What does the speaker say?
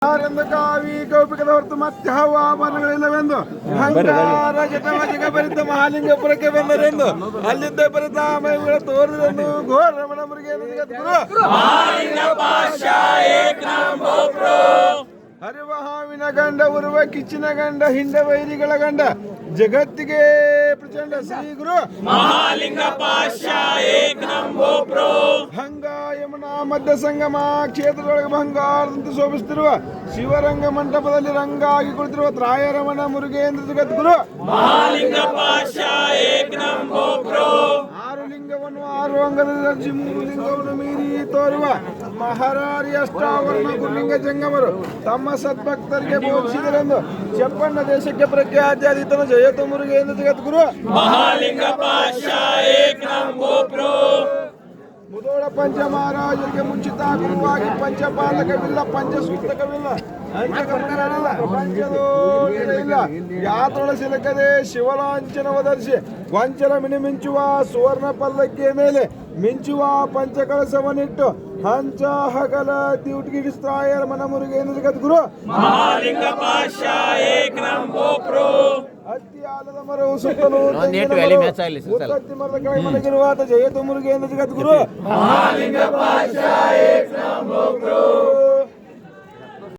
ಆರೆಂದು ಕಾವಿ ಕೌಪಿಕದ ಹೊರತು ಮತ್ತೆ ಹವ ಆಭರಣಗಳಿಲ್ಲವೆಂದು ಅಹಂಕಾರ ಜಟವಾಜಿಗ ಬರಿತ ಮಹಾಲಿಂಗಪುರಕ್ಕೆ ಬಂದರೆಂದು ಅಲ್ಲಿದ್ದ ಬರಿತ ಮೈಗಳ ತೋರಿದೆಂದು ಘೋರ ರಮಣ ಮುರುಗೇಂದ್ರ ಹರಿವ ಹಾವಿನ ಗಂಡ ಉರುವ ಕಿಚ್ಚಿನ ಗಂಡ ಹಿಂಡ ವೈರಿಗಳ ಗಂಡ ಜಗತ್ತಿಗೆ ಪ್ರಚಂಡ ಶ್ರೀ ಗುರು ಮಹಾಲಿಂಗ ಭಂಗ ಯಮುನಾ ಮಧ್ಯ ಸಂಗಮ ಕ್ಷೇತ್ರದೊಳಗೆ ಬಂಗಾರದಂತೆ ಶೋಭಿಸುತ್ತಿರುವ ಶಿವರಂಗ ಮಂಟಪದಲ್ಲಿ ರಂಗಾಗಿ ಕುಳಿತಿರುವ ತ್ರಾಯರಮಣ ಮುರುಗೇಂದ್ರ ಜಗದ್ಗುರು ಮಹಾಲಿಂಗ ಆರು ಲಿಂಗವನ್ನು ಆರು ಅಂಗದಲ್ಲಿ ಮೂರು ಲಿಂಗವನ್ನು ಮೀರಿ ತೋರುವ ಮಹಾರಾರಿ ಅಷ್ಟಾವರಣ ಗುರುಲಿಂಗ ಜಂಗಮರು ತಮ್ಮ ಸದ್ಭಕ್ತರಿಗೆ ಬೋಧಿಸಿದರೆಂದು ಚೆಪ್ಪಣ್ಣ ದೇಶಕ್ಕೆ ಪ್ರಖ್ಯಾತಿಯಾದಿತನು ಜಯತು ಮುರುಗೇಂದ್ರ ಜಗದ್ಗುರು ಮಹಾಲಿಂಗ ಮುದೋಳ ಪಂಚ ಮಹಾರಾಜರಿಗೆ ಮುಂಚಿತ ಗುರುವಾಗಿ ಪಂಚಪಾಲಕವಿಲ್ಲ ಪಂಚಸೂತಕವಿಲ್ಲ ಅಂಚಕಮುನಿಗಳಿಲ್ಲ ಪ್ರಪಂಚದೋಡಿಲ್ಲ ಯಾತೊಳ ಸಿಲಕದೆ ಶಿವಲಾಂಛನವದರ್ಶಿ ಗೊಂಚಲ ಮಿಣಿಮಿಂಚುವ ಸುವರ್ಣ ಪಲ್ಲಕ್ಕಿಯ ಮೇಲೆ ಮಿಂಚುವ ಪಂಚಕಳಸವನ್ನಿಟ್ಟು ಹಂಚ ಹಗಲ ದ್ಯೂಟ್ಗಿಡಿಸ್ತಾಯರ ಮನ ಮುರುಗೇಂದ್ರ ಜಗದ್ಗುರು ಮಹಾಲಿಂಗ ಅತ್ತಿ ಆಲದ ಮರವು ಸುತ್ತಲೂ ಉತ್ತತ್ತಿ ಮರದ ಕೆಳಗೆ ಮಲಗಿರುವ ಜಯತು ಮುರುಗೇಂದ್ರ ಜಗದ್ಗುರು ಮಹಾಲಿಂಗ